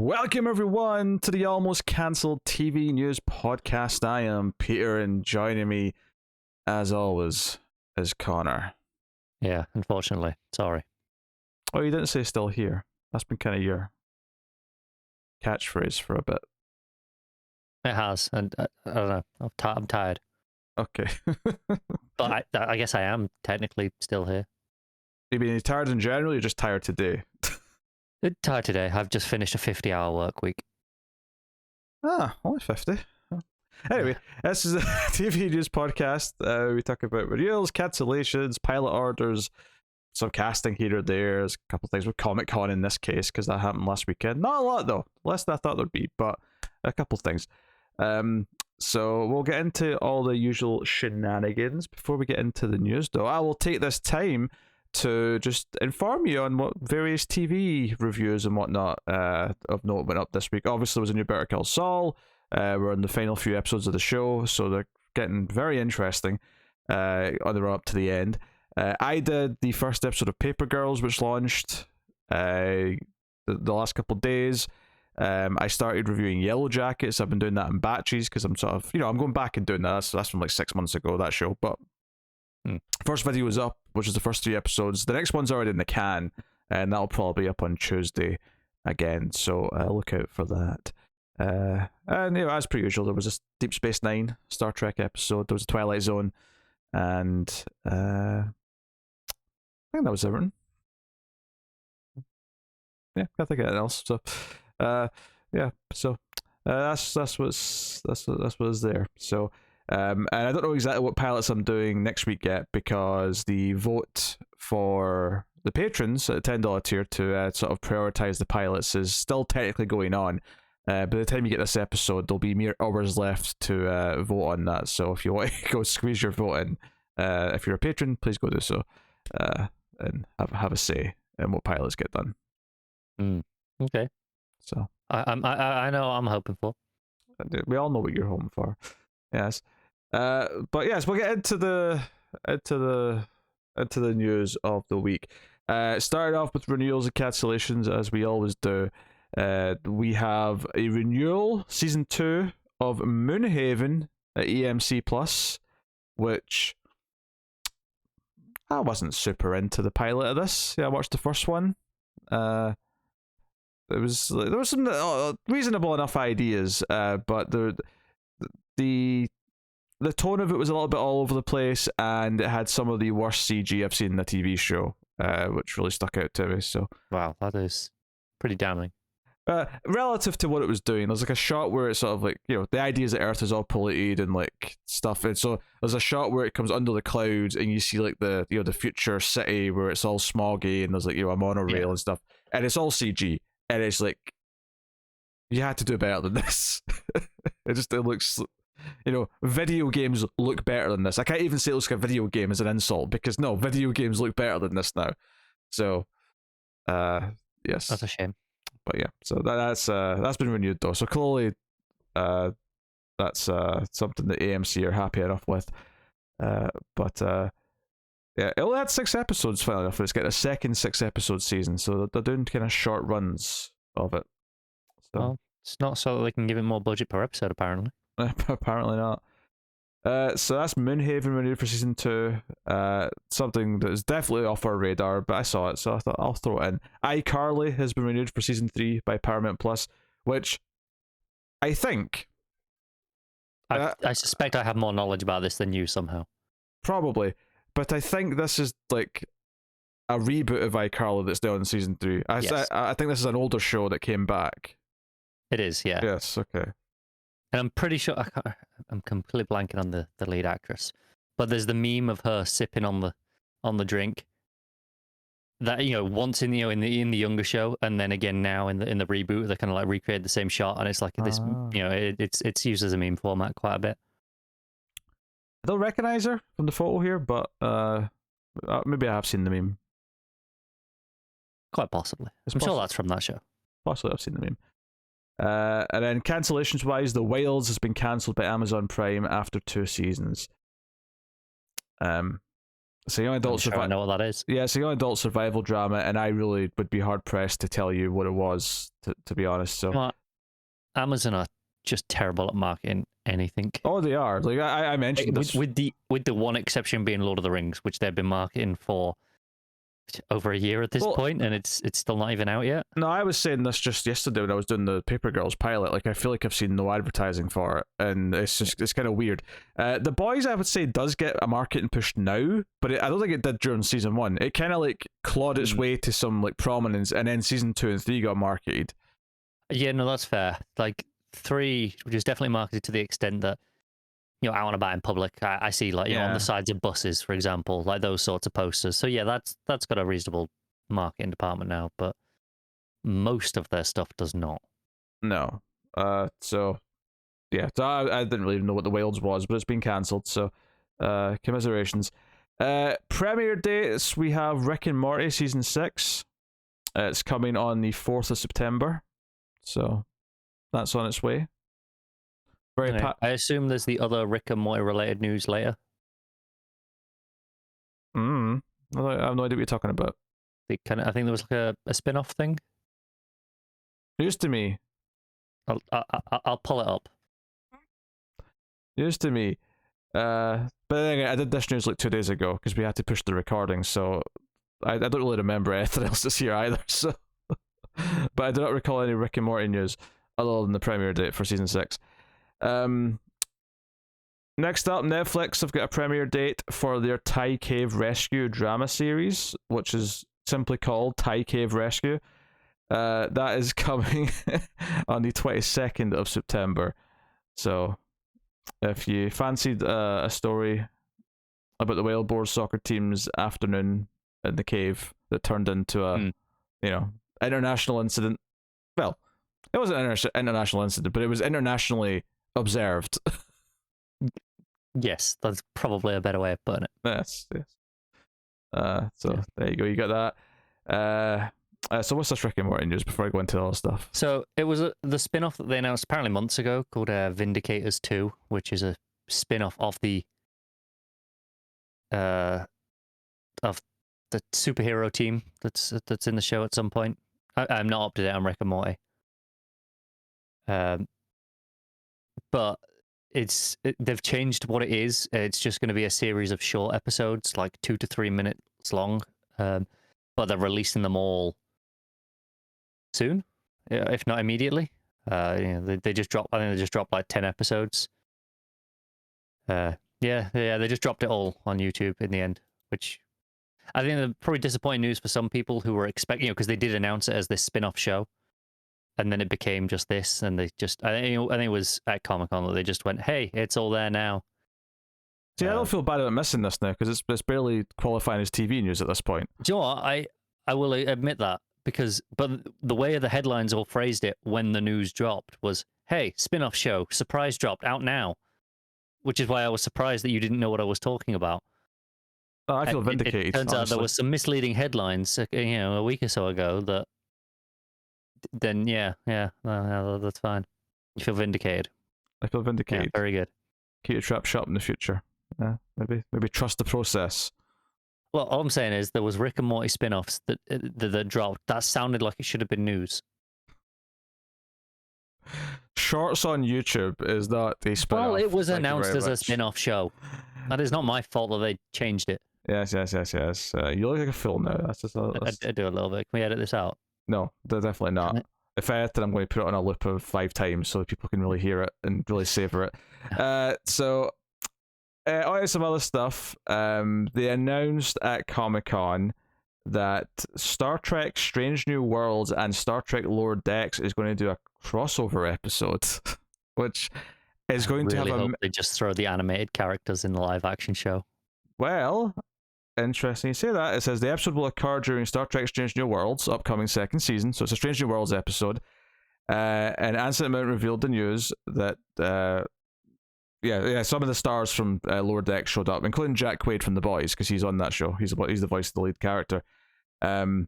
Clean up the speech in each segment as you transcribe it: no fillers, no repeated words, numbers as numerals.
Welcome everyone to the Almost Cancelled TV News Podcast. I am Peter, and joining me, as always, is Connor. Yeah, unfortunately. Sorry. Oh, you didn't say still here. That's been kind of your catchphrase for a bit. It has, and I don't know. I'm tired. Okay. But I guess I am technically still here. You mean you're tired in general, or you're just tired today? Tired today. I've just finished a 50-hour work week. Only 50. Anyway, this is a TV news podcast. We talk about renewals, cancellations, pilot orders, some casting here or there. There's a couple things with Comic-Con in this case, because that happened last weekend. Not a lot, though. Less than I thought there'd be, but a couple things. So we'll get into all the usual shenanigans. Before we get into the news, though, I will take this time to just inform you on what various TV reviews and whatnot of note went up this week. Obviously, there was a new Better Call Saul. We're in the final few episodes of the show, so they're getting very interesting on the run up to the end. I did the first episode of Paper Girls, which launched the last couple of days. I started reviewing Yellow Jackets. I've been doing that in batches because I'm sort of, I'm going back and doing that. That's from like 6 months ago, that show. But first video was up, which is the first 3 episodes. The next one's already in the can, and that'll probably be up on Tuesday again. So look out for that. And as per usual, there was a Deep Space Nine Star Trek episode. There was a Twilight Zone, and I think that was everything. Yeah, can't think of anything else. So, So that's what's there. So. And I don't know exactly what pilots I'm doing next week yet, because the vote for the patrons at the $10 tier to sort of prioritize the pilots is still technically going on. By the time you get this episode, there'll be mere hours left to vote on that. So if you want to go squeeze your vote in, if you're a patron, please go do so, and have a say in what pilots get done. Okay. So I know what I'm hoping for. We all know what you're hoping for. Yes. But yes, we'll get into the news of the week. Started off with renewals and cancellations, as we always do. We have a renewal, season 2 of Moonhaven at EMC Plus, which I wasn't super into the pilot of this. Yeah, I watched the first one. There was some reasonable enough ideas, but the tone of it was a little bit all over the place, and it had some of the worst CG I've seen in a TV show, which really stuck out to me. So wow, that is pretty damning. Relative to what it was doing, there's like a shot where it's sort of like, the idea is that Earth is all polluted and like stuff, and so there's a shot where it comes under the clouds and you see like the the future city where it's all smoggy and there's like a monorail and stuff, and it's all CG, and it's like, you had to do better than this. It looks, video games look better than this. I can't even say it looks like a video game as an insult, because no, video games look better than this now. So, yes. That's a shame. But yeah, so that's been renewed though. So clearly, that's something that AMC are happy enough with. But yeah, it only had 6 episodes. Finally enough, it's getting a second 6-episode season, so they're doing kind of short runs of it. So. Well, it's not so that they can give it more budget per episode, apparently. Apparently not. So that's Moonhaven renewed for season 2. Something that is definitely off our radar, but I saw it, so I thought I'll throw it in. iCarly has been renewed for season 3 by Paramount Plus, which I think I suspect I have more knowledge about this than you somehow. Probably, but I think this is like a reboot of iCarly that's now in season 3. I think this is an older show that came back. It is, yeah. Yes, okay. And I'm pretty sure I'm completely blanking on the lead actress, but there's the meme of her sipping on the drink. That once in the younger show, and then again now in the reboot, they kind of like recreate the same shot, and it's like this. It's used as a meme format quite a bit. I don't recognize her from the photo here, but maybe I have seen the meme. Quite possibly. I'm sure that's from that show. Possibly I've seen the meme. And then cancellations wise, The Wilds has been cancelled by Amazon Prime after 2 seasons. It's a young adult I know what that is. Yeah, it's a young adult survival drama, and I really would be hard pressed to tell you what it was, to be honest. So, Well, Amazon are just terrible at marketing anything. Oh, they are. Like I mentioned this with the one exception being Lord of the Rings, which they've been marketing for over a year at this point, and it's still not even out yet. No, I was saying this just yesterday when I was doing the Paper Girls pilot. Like, I feel like I've seen no advertising for it, and it's kind of weird. The Boys, I would say, does get a marketing push now, but I don't think it did during season 1. It kind of like clawed its way to some like prominence, and then season 2 and 3 got marketed. Yeah, no, that's fair. Like 3, which is definitely marketed to the extent that, you know, out and about in public, I see, like, you know, on the sides of buses, for example, like those sorts of posters. So yeah, that's got a reasonable marketing department now, but most of their stuff does not. No. So yeah, so I didn't really know what the Wilds was, but it's been cancelled. So, commiserations. Premiere dates, we have Rick and Morty season 6. It's coming on the 4th of September. So that's on its way. I assume there's the other Rick and Morty related news later. I have no idea what you're talking about. I think there was like a spin-off thing. News to me. I'll pull it up. News to me. But then again, I did this news like 2 days ago because we had to push the recording, so I don't really remember anything else this year either. So, but I do not recall any Rick and Morty news other than the premiere date for season 6. Next up, Netflix have got a premiere date for their Thai Cave Rescue drama series, which is simply called Thai Cave Rescue. That is coming on the 22nd of September. So, if you fancied a story about the Wild Boar soccer team's afternoon in the cave that turned into a, international incident. Well, it wasn't an international incident, but it was internationally observed. Yes, that's probably a better way of putting it. Yes. So there you go. You got that. So what's this Rick and Morty news before I go into all the stuff? So it was the spin-off that they announced apparently months ago called Vindicators 2, which is a spin-off of the superhero team that's in the show at some point. I'm not up to date on Rick and Morty. But they've changed what it is. It's just going to be a series of short episodes, like 2 to 3 minutes long. But they're releasing them all soon, if not immediately. They just dropped. I think they just dropped like 10 episodes. They just dropped it all on YouTube in the end, which I think they're probably disappointing news for some people who were expecting, because they did announce it as this spin-off show, and then it became just this, and they just I think it was at Comic-Con that they just went, "Hey, it's all there now." See, I don't feel bad about missing this now because it's barely qualifying as TV news at this point. Do you know what? I will admit that, but the way the headlines all phrased it when the news dropped was, "Hey, spin-off show, surprise dropped, out now," which is why I was surprised that you didn't know what I was talking about. Oh, I feel vindicated. It turns out there was some misleading headlines, a week or so ago that. Then that's fine. You feel vindicated. I feel vindicated. Yeah, very good. Keep your trap shut in the future. Yeah, maybe trust the process. Well, all I'm saying is there was Rick and Morty spin-offs that dropped. That sounded like it should have been news. Shorts on YouTube is not a spin-off. Well, it was announced as a spin-off show. That is not my fault that they changed it. Yes. You look like a fool now. That's just. I do a little bit. Can we edit this out? No, definitely not. If I edit it, I'm going to put it on a loop of 5 times so that people can really hear it and really savor it. On some other stuff. They announced at Comic-Con that Star Trek Strange New Worlds and Star Trek Lower Decks is going to do a crossover episode, which is going to have hope they just throw the animated characters in the live-action show. Well, interesting you say that. It says the episode will occur during Star Trek Strange New Worlds' upcoming 2nd season, so it's a Strange New Worlds episode. And Anson Mount revealed the news that some of the stars from Lower Decks showed up, including Jack Quaid from The Boys, because he's on that show. He's the voice of the lead character. And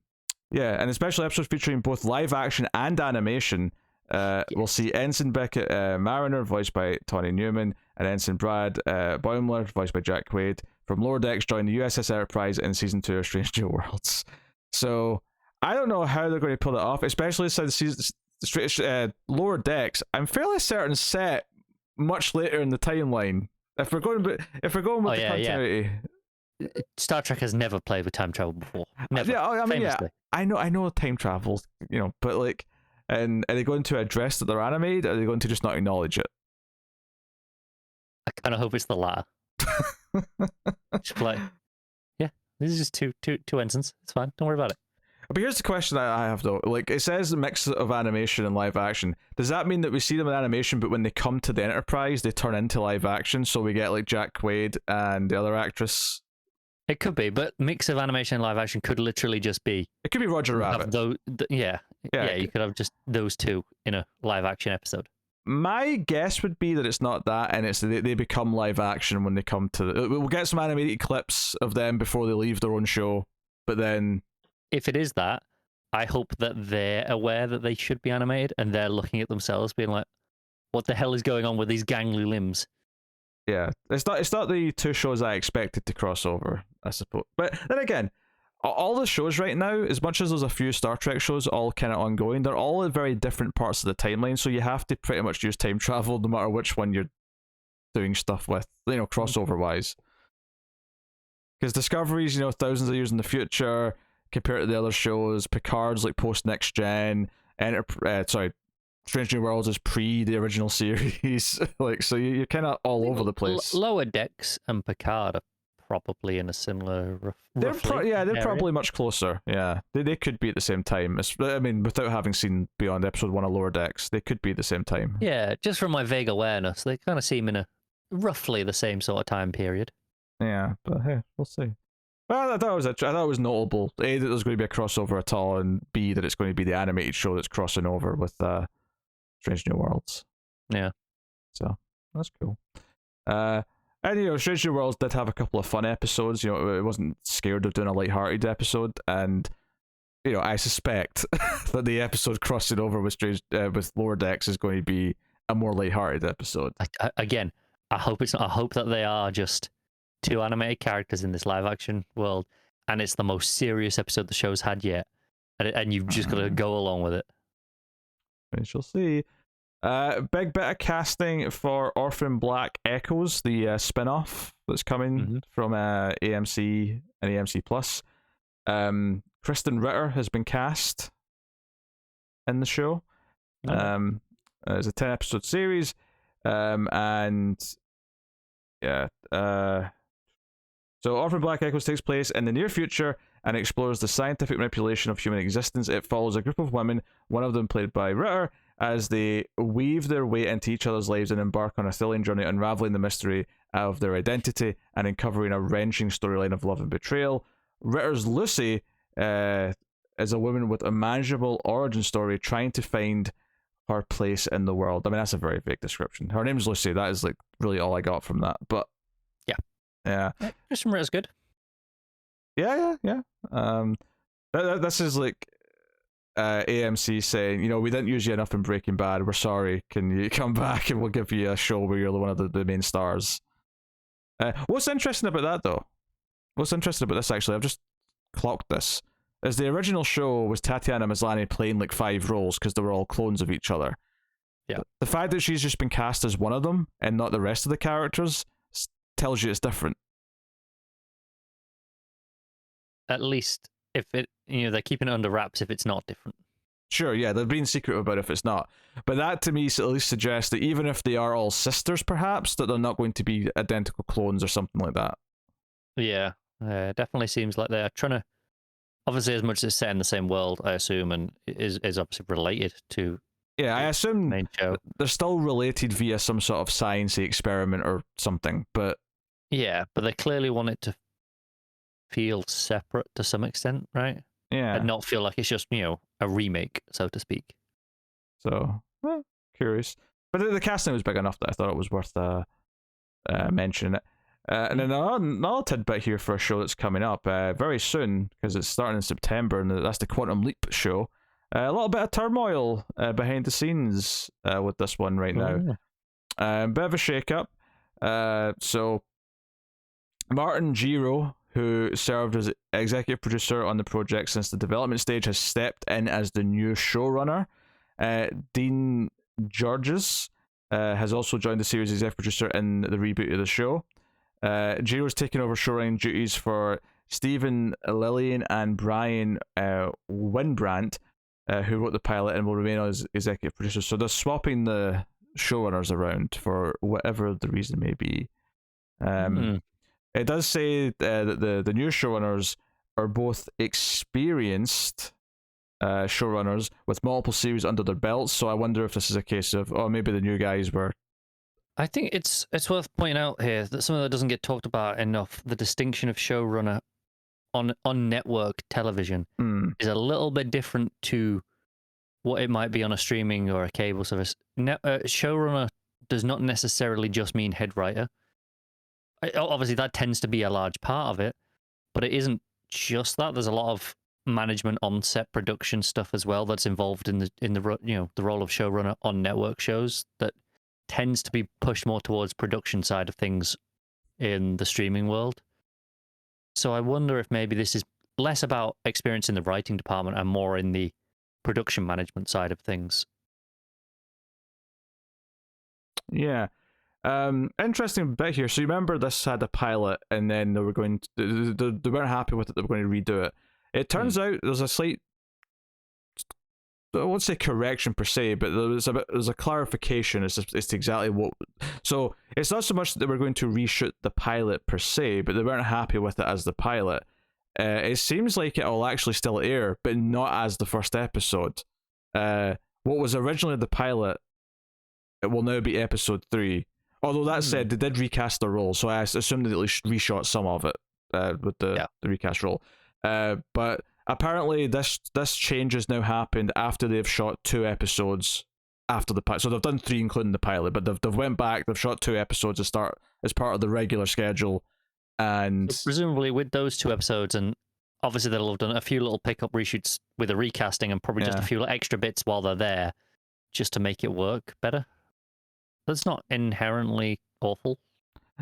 a special episode featuring both live action and animation. We'll see Ensign Beckett Mariner, voiced by Tawny Newman, and Ensign Brad Baumler, voiced by Jack Quaid, from Lower Decks join the USS Enterprise in season 2 of Strange New Worlds. So I don't know how they're going to pull it off, especially since Lower Decks, I'm fairly certain, set much later in the timeline. If we're going with the continuity. Star Trek has never played with time travel before. Never. Yeah, I mean, famously. I know time travel, but like, and are they going to address that they're animated, or are they going to just not acknowledge it? I kind of hope it's the latter. Just like, yeah, this is just two ensigns. It's fine. Don't worry about it. But here's the question that I have though. Like, it says a mix of animation and live action. Does that mean that we see them in animation, but when they come to the Enterprise, they turn into live action? So we get like Jack Quaid and the other actress. It could be, but mix of animation and live action could literally just be. It could be Roger Rabbit. You could have just those two in a live action episode. My guess would be that it's not that, and it's they become live action when they come to. We'll get some animated clips of them before they leave their own show, but then. If it is that, I hope that they're aware that they should be animated, and they're looking at themselves, being like, "What the hell is going on with these gangly limbs?" Yeah, it's not the two shows I expected to cross over, I suppose. But then again, all the shows right now, as much as there's a few Star Trek shows all kind of ongoing, they're all at very different parts of the timeline, so you have to pretty much use time travel no matter which one you're doing stuff with, crossover wise. Because Discovery's, thousands of years in the future compared to the other shows. Picard's like post Next Gen. Strange New Worlds is pre the original series. Like, so you're kind of all over the place. Lower Decks and Picard are probably in a similar. They're probably much closer. Yeah, they could be at the same time. Without having seen beyond episode 1 of Lower Decks, they could be at the same time. Yeah, just from my vague awareness, they kind of seem in a roughly the same sort of time period. Yeah, but hey, we'll see. Well, I thought it was notable. A, that there's going to be a crossover at all, and B, that it's going to be the animated show that's crossing over with Strange New Worlds. Yeah. So, that's cool. And, Strange New Worlds did have a couple of fun episodes. It wasn't scared of doing a lighthearted episode, and, I suspect that the episode crossing over with with Lower Decks is going to be a more lighthearted episode. Again, I hope it's not. I hope that they are just two animated characters in this live action world, and it's the most serious episode the show's had yet, and you've just got to go along with it. We shall see. Big bit of casting for Orphan Black Echoes, the spin-off that's coming from AMC and AMC Plus. Kristen Ritter has been cast in the show. It's a 10-episode series, and yeah. So Orphan Black Echoes takes place in the near future and explores the scientific manipulation of human existence. It follows a group of women, one of them played by Ritter, as they weave their way into each other's lives and embark on a thrilling journey unraveling the mystery of their identity and uncovering a wrenching storyline of love and betrayal. Ritter's Lucy is a woman with a manageable origin story trying to find her place in the world. I mean, that's a very vague description. Her name's Lucy. That is like really all I got from that. But yeah. Kristen Ritter's good. Yeah. This is like AMC saying, we didn't use you enough in Breaking Bad. We're sorry. Can you come back and we'll give you a show where you're one of the main stars? What's interesting about that, though? What's interesting about this, actually, I've just clocked this, is the original show was Tatiana Maslany playing like 5 roles because they were all clones of each other. Yeah. The fact that she's just been cast as one of them and not the rest of the characters tells you it's different. At least if it, they're keeping it under wraps if it's not different. Sure, yeah, they're being secretive about it if it's not. But that to me at least suggests that even if they are all sisters, perhaps, that they're not going to be identical clones or something like that. Yeah, it definitely seems like they're trying to, obviously as much as it's set in the same world, I assume, and is obviously related to. Yeah, I assume main show. They're still related via some sort of sciencey experiment or something, but. Yeah, but they clearly want it to feel separate to some extent, right? Yeah. And not feel like it's just, a remake, so to speak. So, curious. But the casting was big enough that I thought it was worth mentioning it. And then another tidbit here for a show that's coming up very soon, because it's starting in September, and that's the Quantum Leap show. A little bit of turmoil behind the scenes with this one right now. Yeah. Bit of a shake-up. So, Martin Giro, who served as executive producer on the project since the development stage, has stepped in as the new showrunner. Dean Georges has also joined the series as executive producer in the reboot of the show. Giro's taken over showrunning duties for Stephen Lillian and Brian Winbrandt, who wrote the pilot and will remain as executive producers. So they're swapping the showrunners around for whatever the reason may be. It does say that the new showrunners are both experienced showrunners with multiple series under their belts. So I wonder if this is a case of, oh, maybe the new guys were. I think it's worth pointing out here that something that doesn't get talked about enough: the distinction of showrunner on network television is a little bit different to what it might be on a streaming or a cable service. Showrunner does not necessarily just mean head writer. Obviously, that tends to be a large part of it, but it isn't just that. There's a lot of management on set production stuff as well that's involved in the role of showrunner on network shows that tends to be pushed more towards production side of things in the streaming world. So I wonder if maybe this is less about experience in the writing department and more in the production management side of things. Yeah. Interesting bit here. So you remember this had a pilot, and then they were going to, they weren't happy with it. They were going to redo it. It turns out there's a slight, I won't say correction per se, but there's a clarification as to exactly what. So it's not so much that they were going to reshoot the pilot per se, but they weren't happy with it as the pilot. It seems like it'll actually still air, but not as the first episode. What was originally the pilot, it will now be episode 3. Although that said, they did recast the role, so I assume that they reshot some of it with the recast role. But apparently this change has now happened after they've shot 2 episodes after the pilot. So they've done 3 including the pilot, but they've went back, they've shot 2 episodes as part of the regular schedule. And so presumably with those 2 episodes, and obviously they'll have done a few little pickup reshoots with a recasting and probably just a few extra bits while they're there just to make it work better. That's not inherently awful.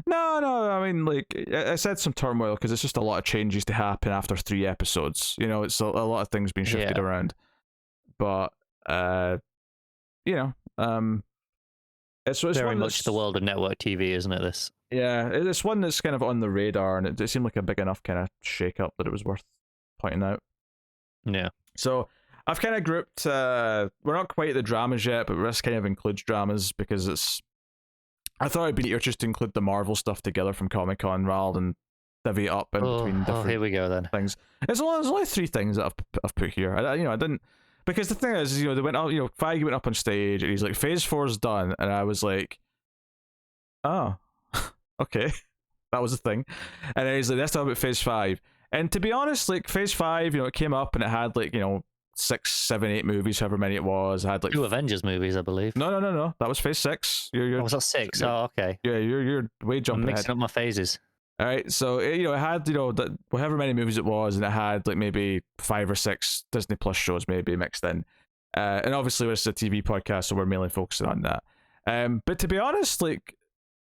No. I mean, like, I said some turmoil because it's just a lot of changes to happen after 3 episodes. You know, it's a lot of things being shifted around. But, it's very much the world of network TV, isn't it? This. Yeah, it's one that's kind of on the radar, and it seemed like a big enough kind of shake up that it was worth pointing out. Yeah. So I've kind of grouped, we're not quite the dramas yet, but this kind of includes dramas because I thought it'd be neater just to include the Marvel stuff together from Comic-Con rather than divvy it up in between different here we go then. things. There's only 3 things that I've put here. I didn't, because the thing is, they went out, Feige went up on stage and he's like, Phase 4's done, and I was like, oh, okay, that was a thing. And then he's like, let's talk about Phase 5. And to be honest, like, Phase 5, it came up and it had, like, 6, 7, 8 movies, however many it was. It had like 2 Avengers movies, I believe. No. That was Phase 6. Was that 6? Oh, okay. Yeah, you're way jumping I'm mixing ahead. up my phases. All right, so it had however many movies it was, and it had like maybe 5 or 6 Disney Plus shows maybe mixed in. And obviously, it's a TV podcast, so we're mainly focusing on that. But to be honest, like,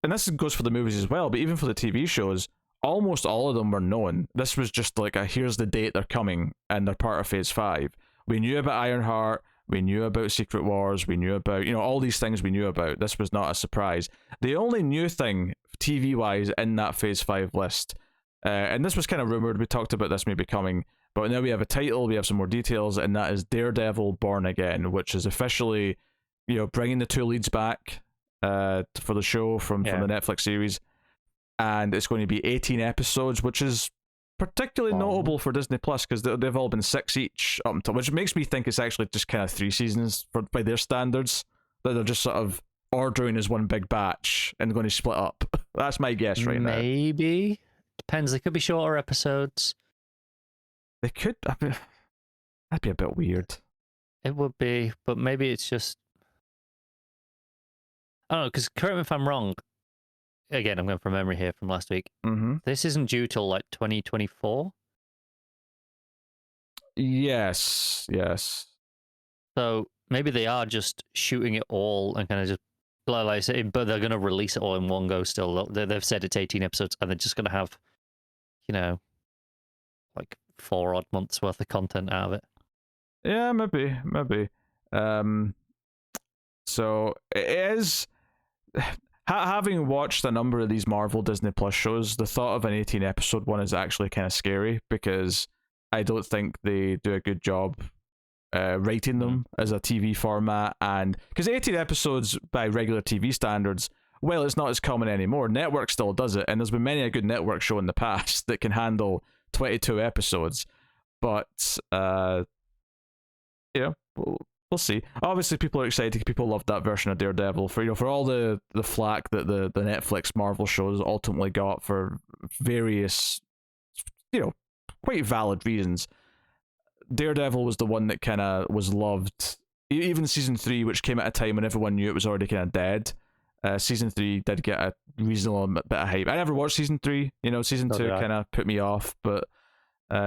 and this goes for the movies as well, but even for the TV shows, almost all of them were known. This was just like here's the date they're coming, and they're part of Phase 5. We knew about Ironheart, we knew about Secret Wars, we knew about, all these things we knew about. This was not a surprise. The only new thing, TV-wise, in that Phase 5 list, and this was kind of rumoured, we talked about this maybe coming, but now we have a title, we have some more details, and that is Daredevil Born Again, which is officially, bringing the 2 leads back for the show from the Netflix series, and it's going to be 18 episodes, which is particularly notable for Disney Plus because they've all been 6 each up until, which makes me think it's actually just kind of 3 seasons by their standards, that they're just sort of ordering as one big batch and going to split up. That's my guess right now. Maybe. Depends. They could be shorter episodes. They could. That'd be a bit weird. It would be, but maybe it's just, I don't know, because correct me if I'm wrong. Again, I'm going from memory here from last week. Mm-hmm. This isn't due till like 2024. Yes. So maybe they are just shooting it all and kind of just, like I say, but they're going to release it all in one go still. They've said it's 18 episodes and they're just going to have like 4 odd months worth of content out of it. Yeah, maybe. So it is. Having watched a number of these Marvel Disney Plus shows, the thought of an 18 episode one is actually kind of scary because I don't think they do a good job writing them as a TV format. And because 18 episodes by regular TV standards, well, it's not as common anymore. Network still does it, and there's been many a good network show in the past that can handle 22 episodes. But we'll see. Obviously, people are excited. People loved that version of Daredevil for all the flack that the Netflix Marvel shows ultimately got for various quite valid reasons. Daredevil was the one that kind of was loved. Even season 3, which came at a time when everyone knew it was already kind of dead. Season 3 did get a reasonable bit of hype. I never watched season 3. Season 2 kind of put me off, but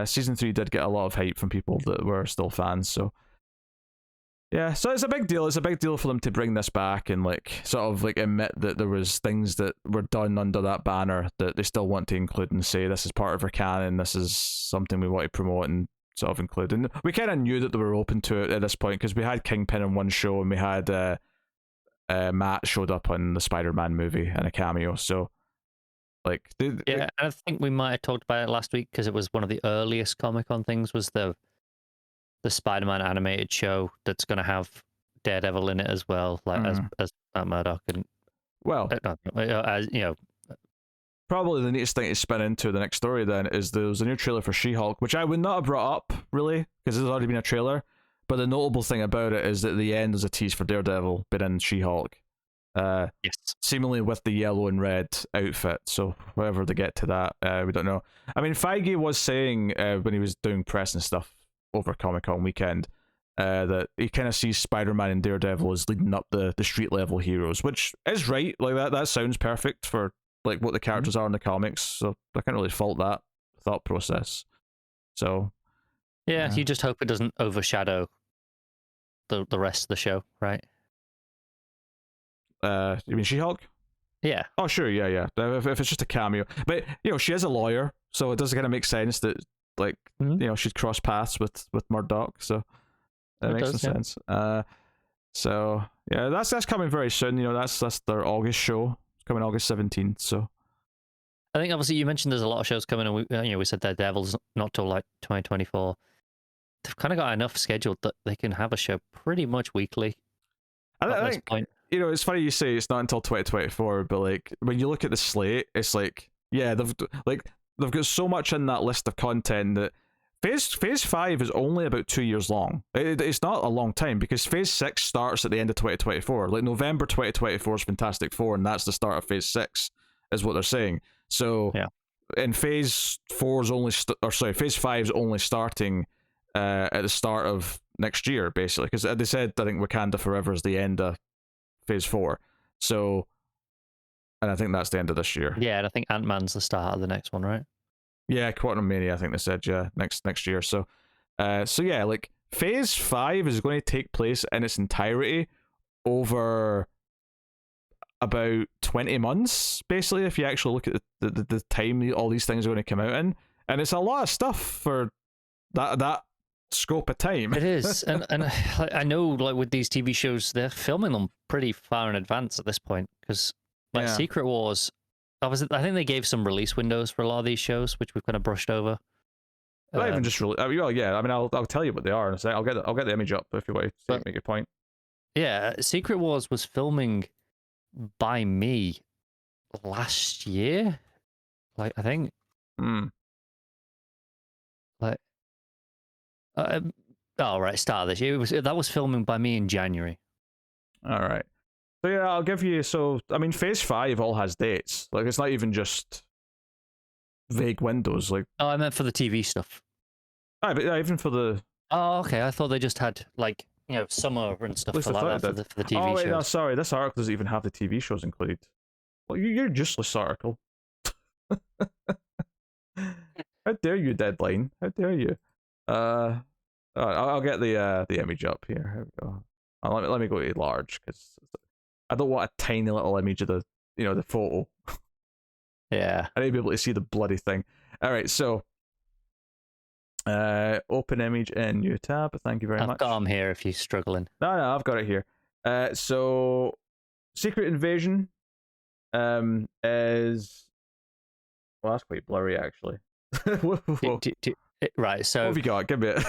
season 3 did get a lot of hype from people that were still fans. So yeah, so it's a big deal. It's a big deal for them to bring this back and admit that there was things that were done under that banner that they still want to include and say this is part of our canon. This is something we want to promote and sort of include. And we kind of knew that they were open to it at this point because we had Kingpin in one show and we had Matt showed up on the Spider-Man movie and a cameo. So I think we might have talked about it last week because it was one of the earliest Comic-Con things. Was the Spider-Man animated show that's going to have Daredevil in it as well, as Matt Murdock and as probably the neatest thing to spin into the next story then is there was a new trailer for She-Hulk, which I would not have brought up really because there's already been a trailer. But the notable thing about it is that at the end there's a tease for Daredevil, but in She-Hulk. Yes. Seemingly with the yellow and red outfit. So wherever they get to that, we don't know. I mean, Feige was saying when he was doing press and stuff over Comic-Con weekend that he kind of sees Spider-Man and Daredevil as leading up the street level heroes, which is right. Like that sounds perfect for like what the characters are in the comics. So I can't really fault that thought process. So yeah, you just hope it doesn't overshadow the rest of the show, right? You mean She-Hulk? Yeah. Oh, sure. Yeah. If it's just a cameo, but she is a lawyer, so it does kind of make sense that she'd cross paths with Murdoch, so that makes some sense. So yeah, that's coming very soon. That's their August show. It's coming August 17th. So I think obviously you mentioned there's a lot of shows coming, and we said Daredevil's not till like 2024. They've kind of got enough scheduled that they can have a show pretty much weekly. I think point. It's funny you say it's not until 2024, but like when you look at the slate, it's like they've got so much in that list of content that Phase 5 is only about 2 years long. It's not a long time because Phase 6 starts at the end of 2024. Like November 2024 is Fantastic Four, and that's the start of Phase 6, is what they're saying. So, yeah. And Phase 4 is only, Phase 5 is only starting at the start of next year, basically, because they said I think Wakanda Forever is the end of Phase 4. So, and I think that's the end of this year. Yeah, and I think Ant-Man's the start of the next one, right? Yeah, Quantumania, I think they said, next year. So yeah, like Phase 5 is going to take place in its entirety over about 20 months, basically, if you actually look at the time all these things are going to come out in. And it's a lot of stuff for that scope of time. It is. and I know, like, with these TV shows, they're filming them pretty far in advance at this point, because Secret Wars, obviously, I think they gave some release windows for a lot of these shows, which we've kind of brushed over. Not even just really. I mean, I'll tell you what they are in a sec. I'll get the image up if you want to make a point. Yeah, Secret Wars was filming by me last year, like I think. Like, start of this year. That was filming by me in January. All right. So yeah, I'll give you. So I mean, Phase 5 all has dates. Like it's not even just vague windows. Like I meant for the TV stuff. But even for the. Oh, okay. I thought they just had like summer and stuff for that for the TV shows. Oh wait, no, sorry. This article doesn't even have the TV shows included. Well, you're useless article. How dare you, Deadline? How dare you? I'll get the image up here. Here we go. Let me go to large because I don't want a tiny little image of the photo. Yeah. I need to be able to see the bloody thing. All right, so open image in new tab. Thank you very much. I've got them here if you're struggling. No, I've got it here. So Secret Invasion is, well, that's quite blurry actually. Whoa. Right, so What have you got? Give me it.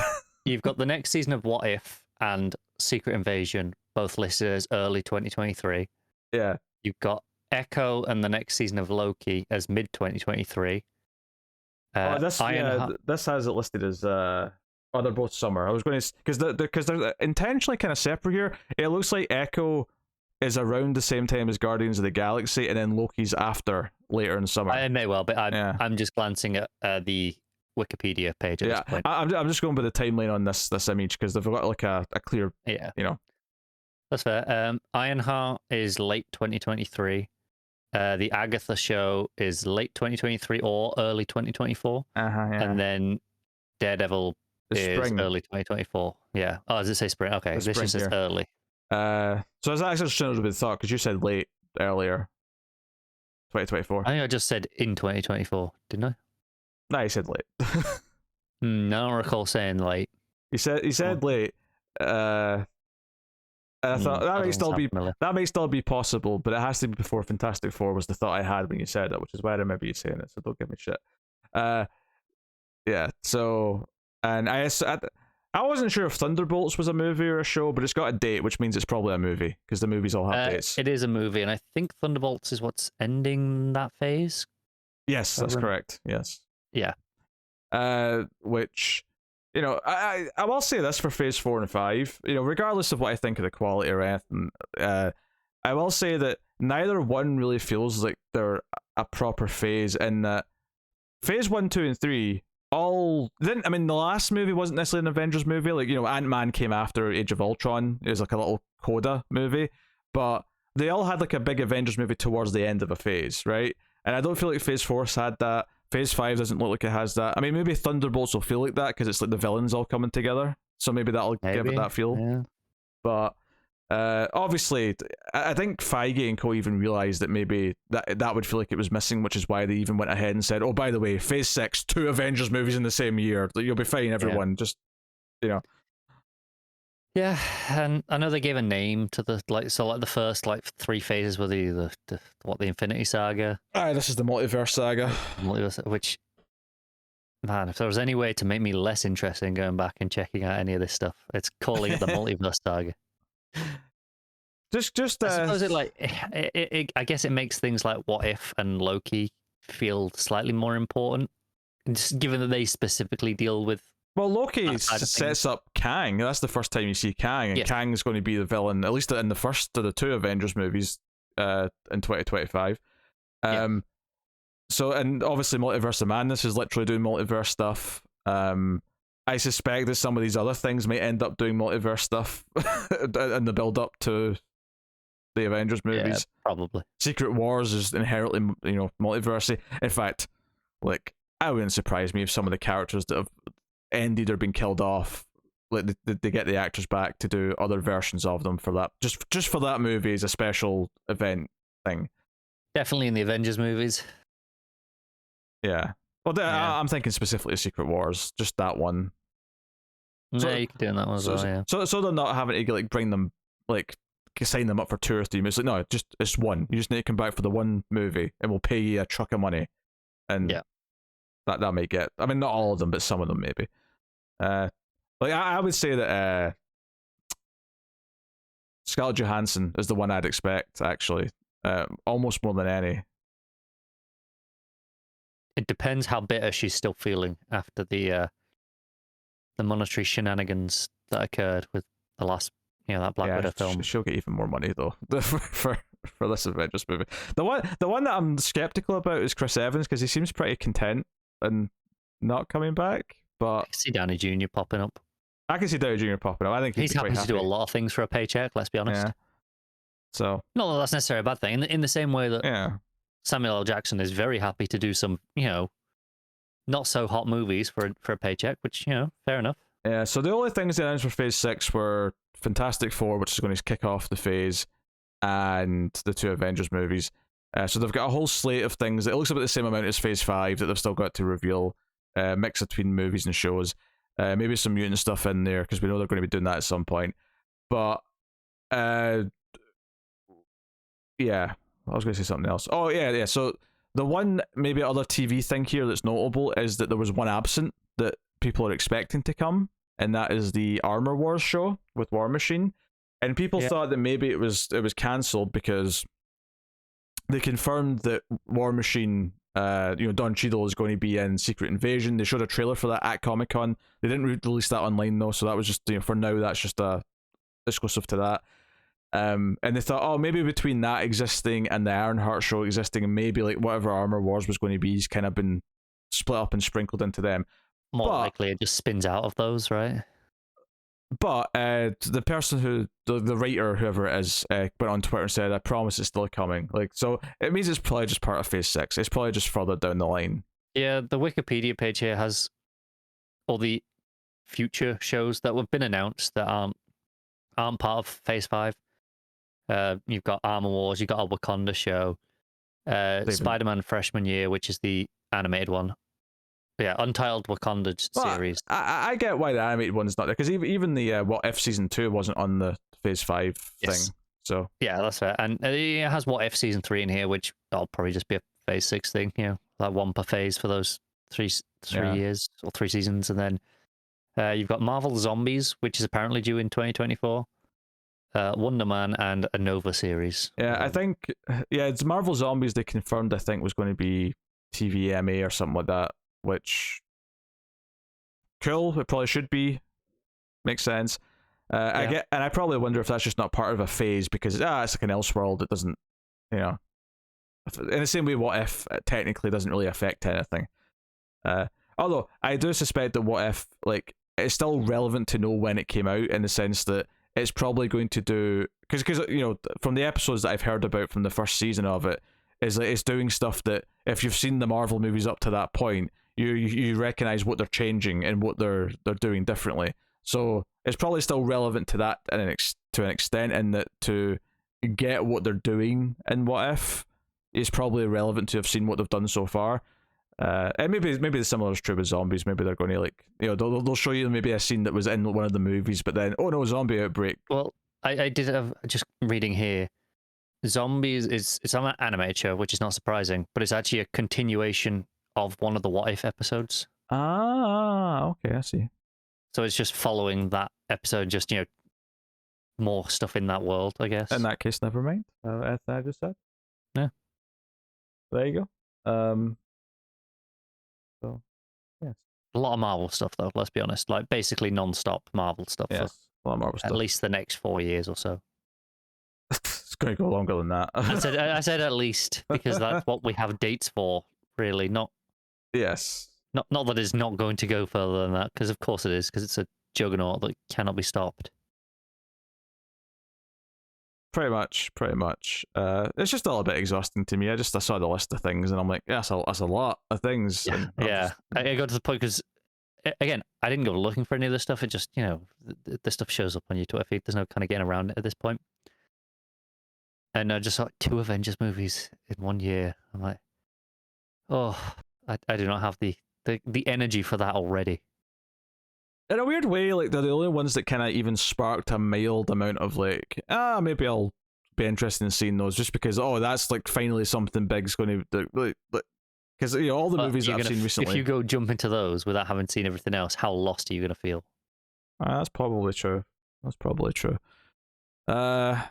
you've got the next season of What If and Secret Invasion, both listed as early 2023. Yeah. You've got Echo and the next season of Loki as mid 2023. This has it listed as they're both summer. I was going to, because they're intentionally kind of separate here. It looks like Echo is around the same time as Guardians of the Galaxy, and then Loki's after later in summer. It may well, but I'm just glancing at the Wikipedia page at this point. I'm just going by the timeline on this image because they've got like a clear, That's fair. Ironheart is late 2023. The Agatha show is late 2023 or early 2024. And then Daredevil is spring. early 2024. Yeah. Oh, does it say spring? Okay, this just says early. So it's actually a bit thought because you said late earlier. 2024. I think I just said in 2024, didn't I? No, you said late. I don't recall saying late. He said late. And I thought that may still be possible, but it has to be before Fantastic Four was the thought I had when you said it, which is why I remember you saying it. So don't give me shit. Yeah. So, and I wasn't sure if Thunderbolts was a movie or a show, but it's got a date, which means it's probably a movie because the movies all have dates. It is a movie, and I think Thunderbolts is what's ending that phase. Yes, that's correct. Yes. Yeah. Which, I will say this for Phase 4 and 5, regardless of what I think of the quality or anything, I will say that neither one really feels like they're a proper phase in that Phase 1, 2, and 3 the last movie wasn't necessarily an Avengers movie. Like, Ant-Man came after Age of Ultron. It was like a little coda movie, but they all had like a big Avengers movie towards the end of a phase, right? And I don't feel like Phase 4's had that. Phase 5 doesn't look like it has that. I mean, maybe Thunderbolts will feel like that because it's like the villains all coming together. So maybe that'll give it that feel. Yeah. But obviously, I think Feige and co even realized that maybe that would feel like it was missing, which is why they even went ahead and said, "Oh, by the way, Phase 6, 2 Avengers movies in the same year. You'll be fine, everyone." Yeah. Just, Yeah, and I know they gave a name to the the first 3 phases were the Infinity Saga. This is the Multiverse Saga. Which, man, if there was any way to make me less interested in going back and checking out any of this stuff, it's calling it the Multiverse Saga. Just I suppose I guess it makes things like What If and Loki feel slightly more important, just given that they specifically deal with. Well, Loki sets up Kang. That's the first time you see Kang, and Kang's going to be the villain, at least in the first of the 2 Avengers movies in 2025. So, and obviously Multiverse of Madness is literally doing multiverse stuff. I suspect that some of these other things may end up doing multiverse stuff in the build-up to the Avengers movies. Yeah, probably. Secret Wars is inherently, multiversey. In fact, like, I wouldn't surprise me if some of the characters that have ended or been killed off, like they get the actors back to do other versions of them for that. Just for that movie as a special event thing. Definitely in the Avengers movies. Yeah. Well, I'm thinking specifically of Secret Wars, just that one. So, yeah, you could do that one as well, yeah. So they're not having to bring them, sign them up for 2 or 3 movies. Like, no, it's one. You just need to come back for the one movie, and we'll pay you a truck of money. And that may get. I mean, not all of them, but some of them maybe. I would say that Scarlett Johansson is the one I'd expect actually, almost more than any. It depends how bitter she's still feeling after the monetary shenanigans that occurred with the last, that Black Widow film. She'll get even more money though for this Avengers movie. The one that I'm skeptical about is Chris Evans because he seems pretty content and not coming back. But I can see Downey Jr. popping up. I can see Downey Jr. popping up. I think he's happy to do a lot of things for a paycheck. Let's be honest. Yeah. So not that that's necessarily a bad thing. In the same way that Samuel L. Jackson is very happy to do some, not so hot movies for a paycheck, which fair enough. Yeah. So the only things they announced for Phase 6 were Fantastic Four, which is going to kick off the phase, and the 2 Avengers movies. So they've got a whole slate of things that it looks about the same amount as Phase 5 that they've still got to reveal, mix between movies and shows. Maybe some mutant stuff in there, because we know they're going to be doing that at some point. But, yeah, I was going to say something else. Oh, yeah. So the one maybe other TV thing here that's notable is that there was one absent that people are expecting to come, and that is the Armor Wars show with War Machine. And people thought that maybe it was cancelled because they confirmed that War Machine, Don Cheadle is going to be in Secret Invasion. They showed a trailer for that at Comic-Con. They didn't release that online though, so that was just, for now, that's just a exclusive to that. And they thought, oh, maybe between that existing and the Ironheart show existing, and maybe like whatever Armor Wars was going to be, has kind of been split up and sprinkled into them. More likely it just spins out of those, right? But the person who, the writer, whoever it is, went on Twitter and said, I promise it's still coming. Like, so it means it's probably just part of Phase 6. It's probably just further down the line. Yeah, the Wikipedia page here has all the future shows that have been announced that aren't part of Phase 5. You've got Armor Wars, you've got a Wakanda show, Spider-Man Freshman Year, which is the animated one. Yeah, Untitled Wakanda series. I get why the animated one's not there, because even the What If Season 2 wasn't on the Phase 5 thing. So yeah, that's fair. And it has What If Season 3 in here, which will probably just be a Phase 6 thing, like one per phase for those three years or 3 seasons. And then you've got Marvel Zombies, which is apparently due in 2024. Wonder Man and a Nova series. Yeah, I think, it's Marvel Zombies they confirmed, I think, was going to be TVMA or something like that, which, cool, it probably should be. Makes sense. I probably wonder if that's just not part of a phase, because it's like an Elseworld, it doesn't, in the same way What If technically doesn't really affect anything. Although, I do suspect that What If, like, it's still relevant to know when it came out, in the sense that it's probably going to do, because from the episodes that I've heard about from the first season of it, is that it's doing stuff that if you've seen the Marvel movies up to that point, you recognize what they're changing and what they're doing differently. So it's probably still relevant to that to an extent, in that to get what they're doing in What If is probably relevant to have seen what they've done so far. And maybe the similar is true with Zombies. Maybe they're going to, like, they'll show you maybe a scene that was in one of the movies, but then, oh no, zombie outbreak. Well, I did have, just reading here, Zombies it's an animated show, which is not surprising, but it's actually a continuation of one of the What If episodes. Ah, okay, I see. So it's just following that episode, just more stuff in that world, I guess. In that case, never mind. As I just said. Yeah. There you go. So, yes. A lot of Marvel stuff, though, let's be honest. Like, basically non-stop Marvel stuff. Yes, a lot of Marvel stuff. At least the next 4 years or so. It's going to go longer than that. I said at least, because that's what we have dates for, really. Not that it's not going to go further than that, because of course it is, because it's a juggernaut that cannot be stopped. Pretty much. It's just a little bit exhausting to me. I saw the list of things and I'm like, yeah, that's a lot of things. Yeah. I got to the point because, again, I didn't go looking for any of this stuff. It just, the stuff shows up on your Twitter feed. There's no kind of getting around it at this point. And I just saw 2 Avengers movies in 1 year. I'm like, oh, I do not have the energy for that already. In a weird way, like, they're the only ones that kind of even sparked a mild amount of, like, maybe I'll be interested in seeing those, just because, that's, like, finally something big's going to, like, because, all the movies that I've seen recently. If you go jump into those without having seen everything else, how lost are you going to feel? That's probably true. Yeah.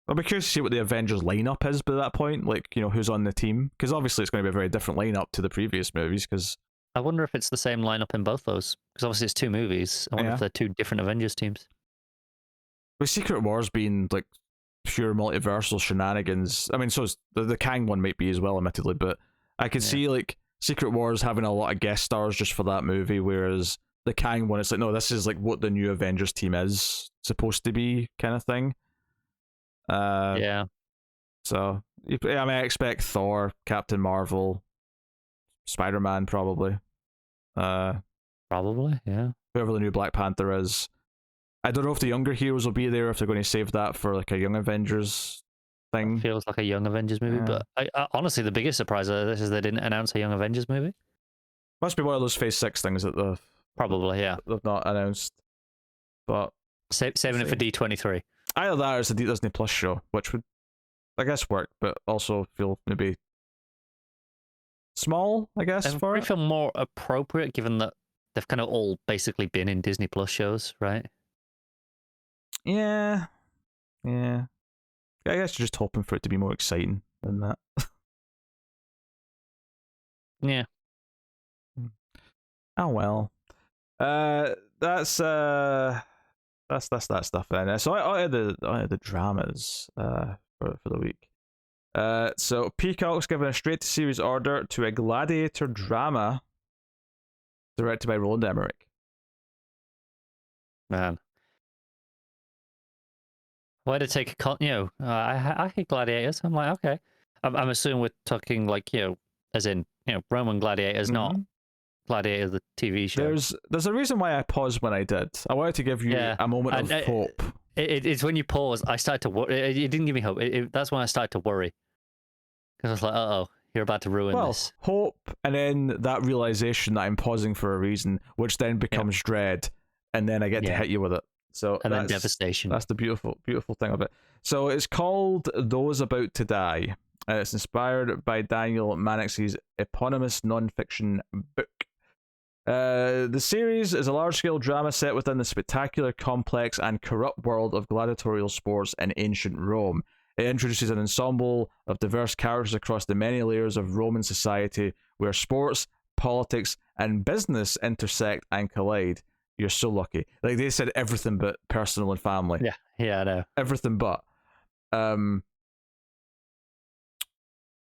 I'll be curious to see what the Avengers lineup is by that point, like, who's on the team, because obviously it's going to be a very different lineup to the previous movies, because... I wonder if it's the same lineup in both those, because obviously it's 2 movies. I wonder if they're 2 different Avengers teams. With Secret Wars being, like, pure multiversal shenanigans, I mean, so the Kang one might be as well, admittedly, but I could see, like, Secret Wars having a lot of guest stars just for that movie, whereas the Kang one, it's like, no, this is, like, what the new Avengers team is supposed to be, kind of thing. Yeah. So, I expect Thor, Captain Marvel, Spider-Man, probably. Probably, yeah. Whoever the new Black Panther is. I don't know if the younger heroes will be there, if they're going to save that for, like, a Young Avengers thing. Feels like a Young Avengers movie, but honestly, the biggest surprise of this is they didn't announce a Young Avengers movie. Must be one of those Phase 6 things that they've not announced. But saving it for D23. Either that or it's a Disney Plus show, which would, I guess, work, but also feel maybe small, I guess, And for I it. feel more appropriate given that they've kind of all basically been in Disney Plus shows, right? Yeah. I guess you're just hoping for it to be more exciting than that. Yeah. Oh well. That's that stuff then. So I had the dramas for the week. So Peacock's given a straight to series order to a Gladiator drama directed by Roland Emmerich. Man. Why to take I hate Gladiators. I'm like, okay. I'm assuming we're talking like, as in, Roman Gladiators, not Gladiator the TV show. There's a reason why I paused when I did. I wanted to give you a moment of hope. It's when you pause, I started to worry. It didn't give me hope. That's when I started to worry. Because I was like, uh-oh, you're about to ruin this. Hope, and then that realization that I'm pausing for a reason, which then becomes dread, and then I get to hit you with it. So and then devastation. That's the beautiful thing of it. So it's called Those About to Die. And it's inspired by Daniel Mannix's eponymous non-fiction book. The series is a large-scale drama set within the spectacular, complex, and corrupt world of gladiatorial sports in ancient Rome. It introduces an ensemble of diverse characters across the many layers of Roman society where sports, politics, and business intersect and collide. You're so lucky. Like, they said everything but personal and family. Yeah, I know. Everything but.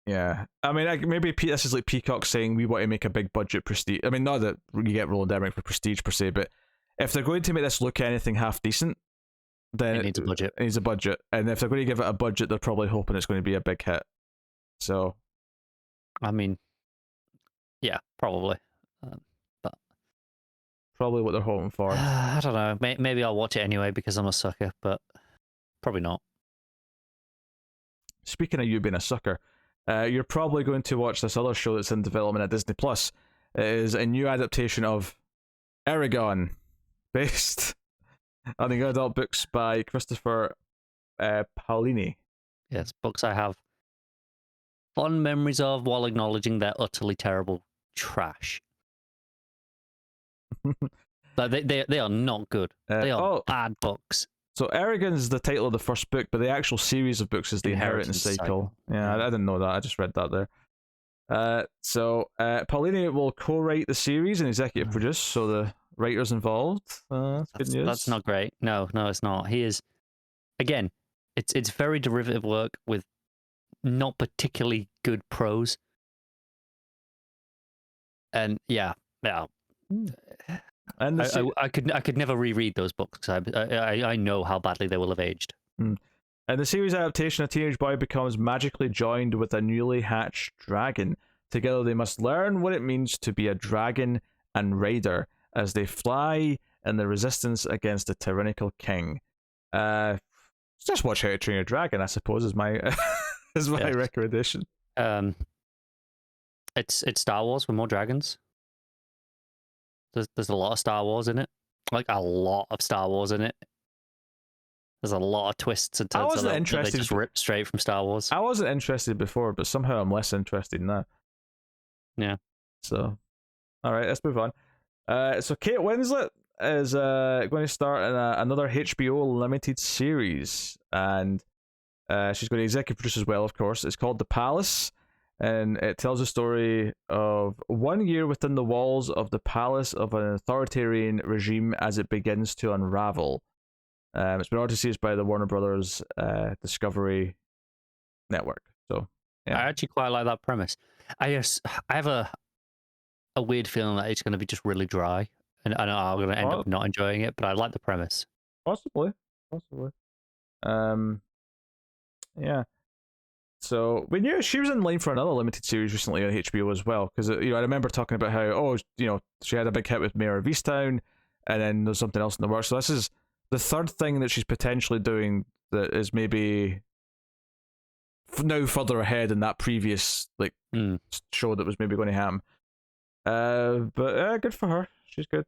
Yeah. I mean, maybe this is like Peacock saying we want to make a big budget prestige. I mean, not that you get Roland Emmerich for prestige per se, but if they're going to make this look anything half decent, then it needs a budget. It needs a budget. And if they're going to give it a budget, they're probably hoping it's going to be a big hit. So, I mean, yeah, probably. But probably what they're hoping for. I don't know. Maybe I'll watch it anyway because I'm a sucker, but probably not. Speaking of you being a sucker, you're probably going to watch this other show that's in development at Disney Plus. It is a new adaptation of Eragon, based on the adult books by Christopher Paolini. Yes, books I have fond memories of while acknowledging their utterly terrible trash. But they are not good. They are bad books. So Eragon's the title of the first book, but the actual series of books is the Inheritance Cycle. Yeah, I didn't know that. I just read that there. So Paolini will co-write the series and executive produce, so the writers involved. That's good news. That's not great. No, it's not. He is, again, it's very derivative work with not particularly good prose. And yeah. And I could never reread those books because I know how badly they will have aged. And the series adaptation, a teenage boy becomes magically joined with a newly hatched dragon. Together they must learn what it means to be a dragon and raider as they fly in the resistance against the tyrannical king. Just watch How to Train Your Dragon, I suppose, is my recommendation. It's Star Wars with more dragons. There's a lot of Star Wars in it. Like, a lot of Star Wars in it. There's a lot of twists and turns that they just ripped straight from Star Wars. I wasn't interested before, but somehow I'm less interested now. Yeah. So, all right, let's move on. So Kate Winslet is going to start in another HBO limited series, and she's going to executive produce as well, of course. It's called The Palace. And it tells the story of 1 year within the walls of the palace of an authoritarian regime as it begins to unravel. It's been ordered to series by the Warner Brothers Discovery Network. So, yeah. I actually quite like that premise. I have a weird feeling that it's going to be just really dry, and I'm going to end up not enjoying it. But I like the premise. Possibly. Yeah. So we knew she was in line for another limited series recently on HBO as well, because I remember talking about how she had a big hit with Mayor of Easttown, and then there's something else in the works. So this is the third thing that she's potentially doing that is maybe now further ahead in that previous like show that was maybe going to happen. But good for her. She's good.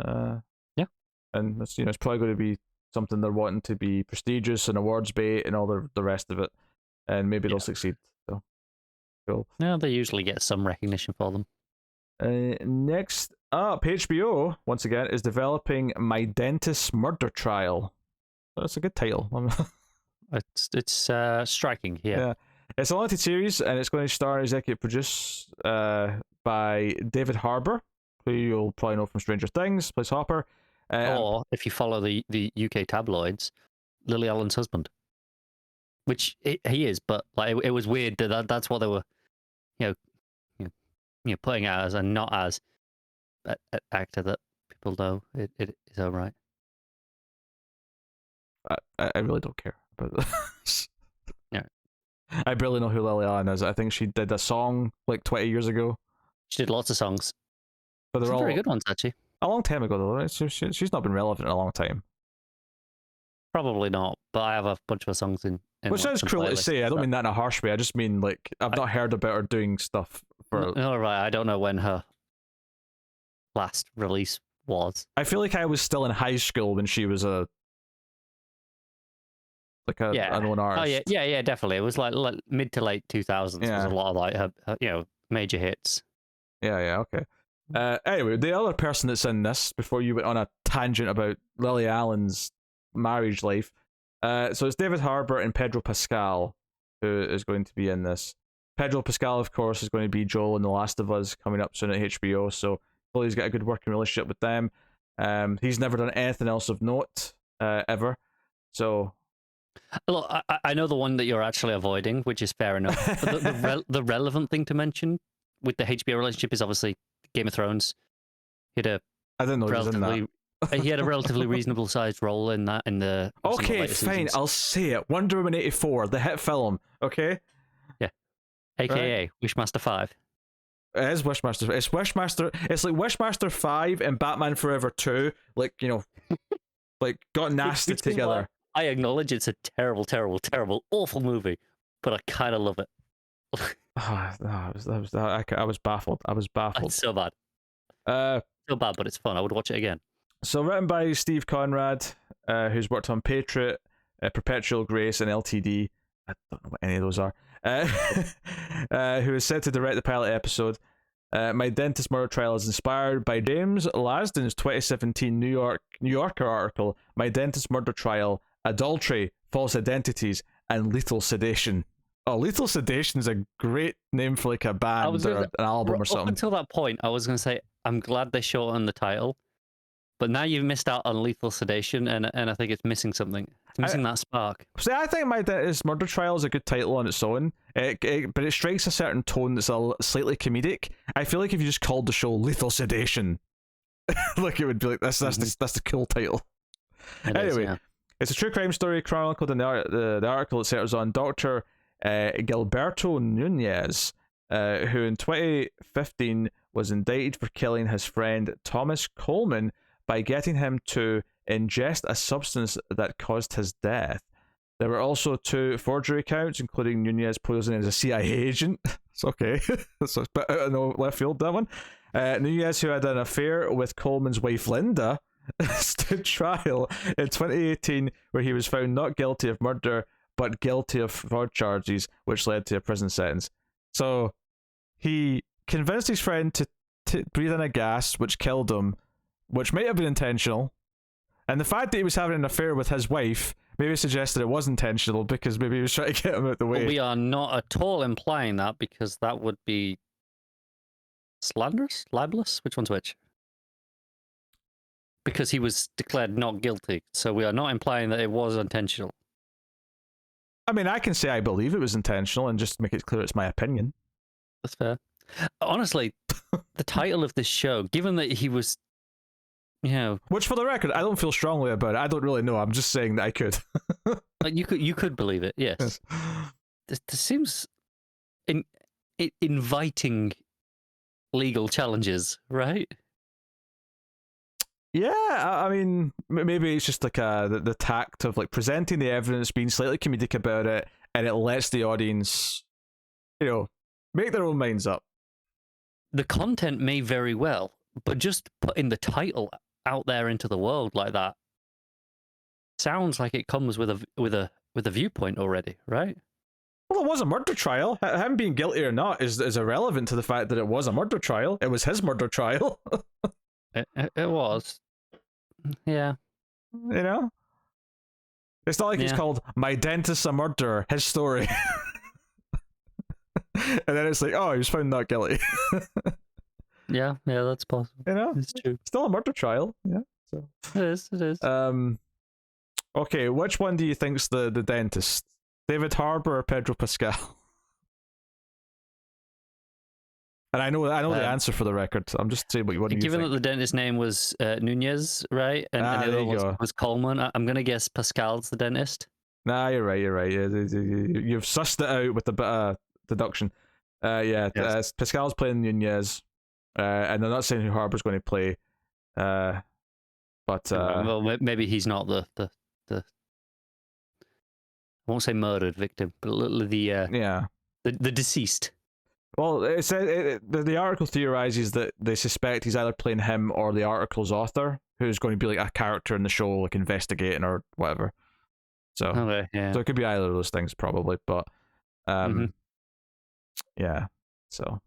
Yeah, and it's it's probably going to be something they're wanting to be prestigious and awards bait and all the rest of it, and maybe they'll succeed. So cool. Yeah, they usually get some recognition for them. Next up, HBO once again is developing My Dentist's Murder Trial. That's a good title. It's striking. Yeah. It's a limited series, and it's going to star and executive produced by David Harbour, who you'll probably know from Stranger Things, plays Hopper. Or if you follow the UK tabloids, Lily Allen's husband, which he is, but like it was weird that's what they were, putting out as and not as an actor that people know it is all right. I really don't care about this. Yeah. I barely know who Lily Allen is. I think she did a song like 20 years ago. She did lots of songs. But they're Some all very good ones, actually. A long time ago, though. Right? She's not been relevant in a long time. Probably not, but I have a bunch of her songs in which sounds cruel to say. I don't mean that in a harsh way. I just mean like I've not heard about her doing stuff for. All right, I don't know when her last release was. I feel like I was still in high school when she was a known artist. Oh yeah, definitely. It was like mid to late 2000s. Was a lot of like her major hits. Yeah, okay. Anyway, the other person that's in this, before you went on a tangent about Lily Allen's marriage life, so it's David Harbour and Pedro Pascal who is going to be in this. Pedro Pascal, of course, is going to be Joel in The Last of Us coming up soon at HBO, so hopefully he's got a good working relationship with them. He's never done anything else of note ever, so... Look, I know the one that you're actually avoiding, which is fair enough, but the relevant thing to mention with the HBO relationship is obviously Game of Thrones. He had I didn't know he was in that. He had a relatively reasonable sized role in that. Okay, fine. Seasons. I'll say it. Wonder Woman 84, the hit film. Okay. Yeah. AKA right. Wishmaster 5. It is Wishmaster. It's Wishmaster. It's like Wishmaster 5 and Batman Forever 2. Like like got nasty together. I acknowledge it's a terrible, terrible, terrible, awful movie, but I kind of love it. I was baffled. It's so bad. So bad, but it's fun. I would watch it again. So written by Steve Conrad, who's worked on Patriot, Perpetual Grace, and LTD. I don't know what any of those are. Who is set to direct the pilot episode. My Dentist Murder Trial is inspired by James Lasden's 2017 New Yorker article, My Dentist Murder Trial, Adultery, False Identities, and Lethal Sedation. Oh, Lethal Sedation is a great name for like a band or an album or something. Up until that point, I was going to say, I'm glad they shortened the title, but now you've missed out on Lethal Sedation, and I think it's missing something. It's missing that spark. See, I think My Dentist Murder Trial is a good title on its own, but it strikes a certain tone that's slightly comedic. I feel like if you just called the show Lethal Sedation, like it would be like, that's the cool title. Anyway, it's a true crime story chronicled in the article it centers on Dr. Gilberto Nunez, who in 2015 was indicted for killing his friend Thomas Coleman by getting him to ingest a substance that caused his death. There were also 2 forgery counts, including Nunez posing as a CIA agent. It's okay. That's a bit out of left field, that one. Nunez, who had an affair with Coleman's wife Linda, stood trial in 2018 where he was found not guilty of murder but guilty of fraud charges, which led to a prison sentence. So he convinced his friend to breathe in a gas which killed him, which might have been intentional, and the fact that he was having an affair with his wife maybe suggested it was intentional because maybe he was trying to get him out the way. But we are not at all implying that, because that would be slanderous, libelous. Which one's which? Because he was declared not guilty, so we are not implying that it was intentional. I mean, I can say I believe it was intentional and just make it clear it's my opinion. That's fair. Honestly, the title of this show, given that he was, which for the record, I don't feel strongly about it. I don't really know. I'm just saying that I could. Like you could believe it. Yes. This seems inviting legal challenges, right? Yeah, I mean, maybe it's just like the tact of like presenting the evidence, being slightly comedic about it, and it lets the audience, make their own minds up. The content may very well, but just putting the title out there into the world like that sounds like it comes with a viewpoint already, right? Well, it was a murder trial. Him being guilty or not is irrelevant to the fact that it was a murder trial. It was his murder trial. It was. Yeah. It's not like it's called My Dentist's a Murderer, his story. And then it's like, oh, he was found not guilty. Yeah, that's possible. It's true. Still a murder trial. Yeah. So it is. Okay, which one do you think's the dentist? David Harbour or Pedro Pascal? And I know the answer for the record. I'm just saying what do you given think? that the dentist's name was Nunez, right? And the other was Coleman, I'm going to guess Pascal's the dentist. Nah, you're right. You've sussed it out with a bit of deduction. Yes. Pascal's playing Nunez, and they're not saying who Harbour's going to play. But well, maybe he's not the I won't say murdered victim, but the deceased. Well, the article theorizes that they suspect he's either playing him or the article's author, who's going to be like a character in the show, like investigating or whatever. So, so it could be either of those things probably, but yeah. So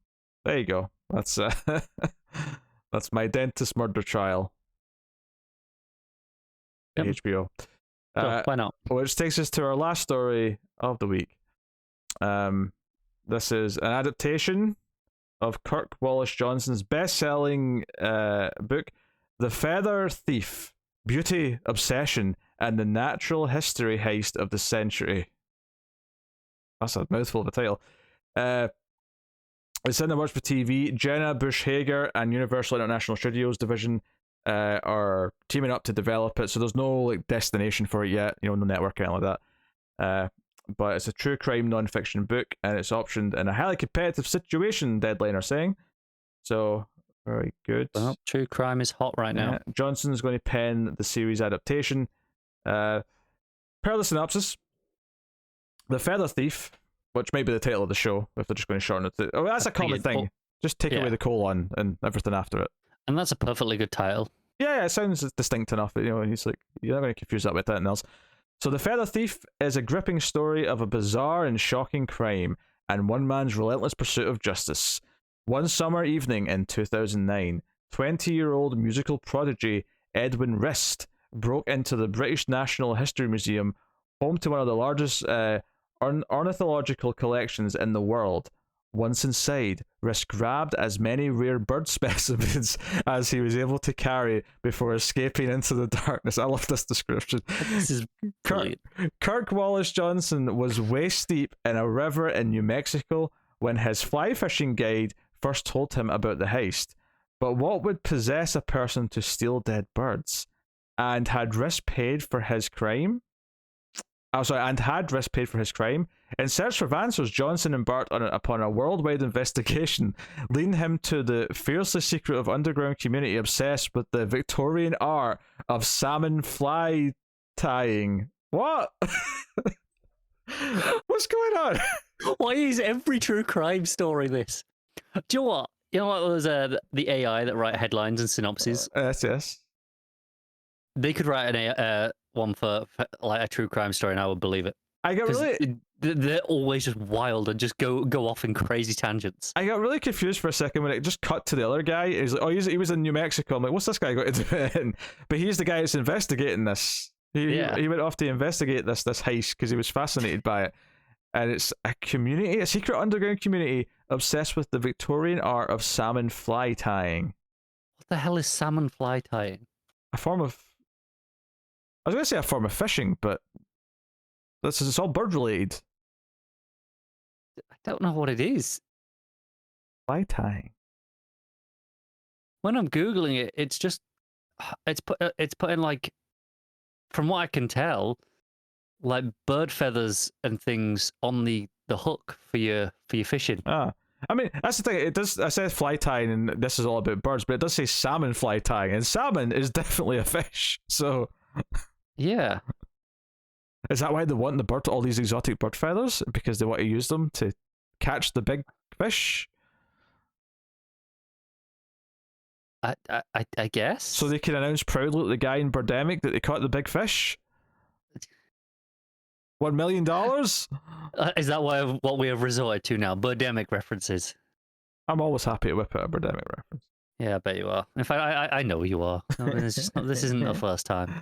there you go. That's that's My Dentist Murder Trial. Yep. HBO. So, why not? Which takes us to our last story of the week. This is an adaptation of Kirk Wallace Johnson's best-selling book, The Feather Thief: Beauty, Obsession, and the Natural History Heist of the Century. That's a mouthful of a title. It's in the works for TV. Jenna Bush Hager and Universal International Studios division are teaming up to develop it, so there's no like destination for it yet, no network or anything like that. But it's a true crime non-fiction book, and it's optioned in a highly competitive situation, Deadline are saying. So, very good. Well, true crime is hot right now. Johnson's going to pen the series adaptation. Per the synopsis, The Feather Thief, which might be the title of the show, if they're just going to shorten it. That's a common thing. Just take away the colon and everything after it. And that's a perfectly good title. Yeah, it sounds distinct enough. He's like, you're not going to confuse that with anything else. So The Feather Thief is a gripping story of a bizarre and shocking crime and one man's relentless pursuit of justice. One summer evening in 2009, 20-year-old musical prodigy Edwin Rist broke into the British National History Museum, home to one of the largest ornithological collections in the world. Once inside, Rist grabbed as many rare bird specimens as he was able to carry before escaping into the darkness. I love this description. This is Kirk Wallace Johnson was waist deep in a river in New Mexico when his fly fishing guide first told him about the heist. But what would possess a person to steal dead birds? And had Rist paid for his crime? In search of answers, Johnson embarked upon a worldwide investigation, leading him to the fiercely secretive underground community obsessed with the Victorian art of salmon fly tying. What? What's going on? Why is every true crime story this? Do you know what? You know what was the AI that write headlines and synopses? Yes. They could write one for like a true crime story, and I would believe it. They're always just wild and just go off in crazy tangents. I got really confused for a second when it just cut to the other guy. He's like, he was in New Mexico. I'm like, what's this guy got to do it in? But he's the guy that's investigating this. He went off to investigate this heist because he was fascinated by it. And it's a community, a secret underground community obsessed with the Victorian art of salmon fly tying. What the hell is salmon fly tying? I was going to say a form of fishing, but it's all bird related. I don't know what it is. Fly tying. When I'm googling it, it's putting like, from what I can tell, like bird feathers and things on the hook for your fishing. I mean, that's the thing. It does. I said fly tying, and this is all about birds, but it does say salmon fly tying, and salmon is definitely a fish. So, yeah. Is that why they want the bird, all these exotic bird feathers? Because they want to use them to catch the big fish? I guess. So they can announce proudly to the guy in Birdemic that they caught the big fish? $1 million? Is that what we have resorted to now? Birdemic references. I'm always happy to whip out a Birdemic reference. Yeah, I bet you are. In fact, I know you are. I mean, it's just not, this isn't the first time.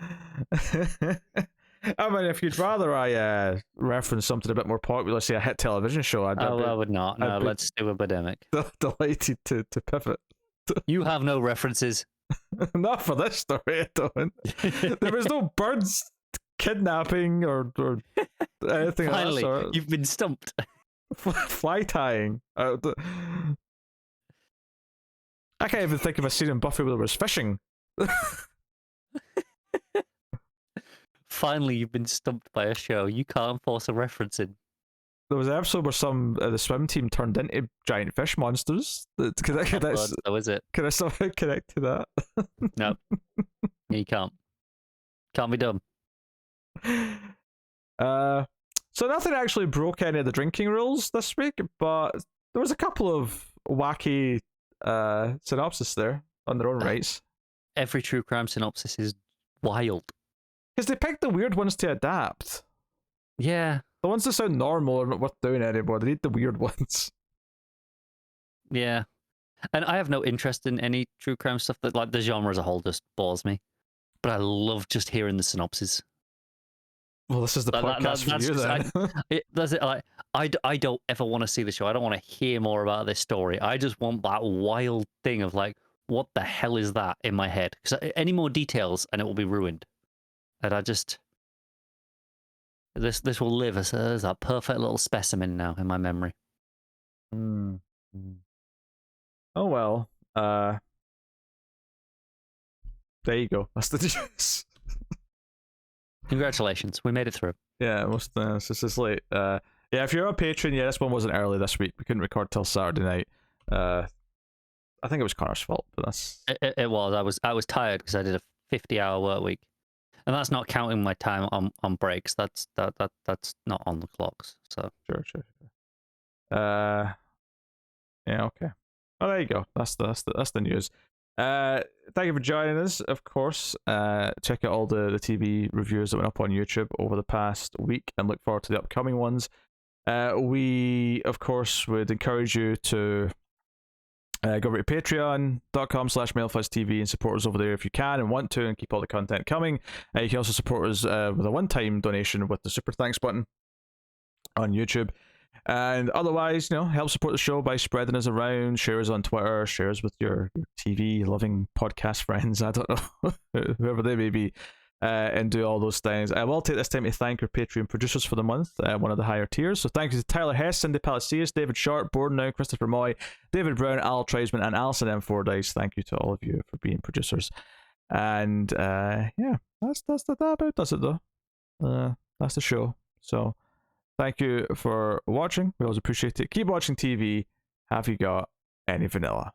I mean, if you'd rather I reference something a bit more popular, say a hit television show, I would not. No, let's do a Birdemic. Delighted to pivot. You have no references. Not for this story, I don't. There was no birds kidnapping or anything Finally, of that sort. you've been stumped. Fly tying. I can't even think of a scene in Buffy where there was fishing. Finally, you've been stumped by a show. You can't force a reference in. There was an episode where the swim team turned into giant fish monsters. Can I somehow connect to that? No. You can't. Can't be done. So nothing actually broke any of the drinking rules this week, but there was a couple of wacky synopsis there on their own rights. Every true crime synopsis is wild. Because they picked the weird ones to adapt. Yeah. The ones that sound normal are not worth doing anymore. They need the weird ones. Yeah. And I have no interest in any true crime stuff that, like, the genre as a whole just bores me. But I love just hearing the synopsis. Well, this is the podcast for you then. That's it. Like, I don't ever want to see the show. I don't want to hear more about this story. I just want that wild thing of, like, what the hell is that in my head? Because any more details and it will be ruined. And I just... This will live as that perfect little specimen now in my memory. Mm. Oh well. There you go. That's the news. Congratulations, we made it through. Yeah, this is late. Yeah, if you're on Patreon, this one wasn't early this week. We couldn't record till Saturday night. I think it was Connor's fault, but that's it was. I was tired because I did a 50-hour work week. And that's not counting my time on breaks. That's not on the clocks. So sure. Yeah, okay. Well, there you go. That's the news. Thank you for joining us. Of course, check out all the TV reviews that went up on YouTube over the past week, and look forward to the upcoming ones. We of course would encourage you to go over to patreon.com/MailFuzzTV and support us over there if you can and want to, and keep all the content coming. You can also support us with a one-time donation with the super thanks button on YouTube. And otherwise, help support the show by spreading us around, share us on Twitter, share us with your TV-loving podcast friends, I don't know, whoever they may be, and do all those things. I will take this time to thank our Patreon producers for the month, one of the higher tiers. So thank you to Tyler Hess, Cindy Palacios, David Sharp, Borden Now, Christopher Moy, David Brown, Al Treisman, and Alison M. Fordyce. Thank you to all of you for being producers. And yeah, that about does it though. That's the show. So thank you for watching. We always appreciate it. Keep watching TV. Have you got any vanilla?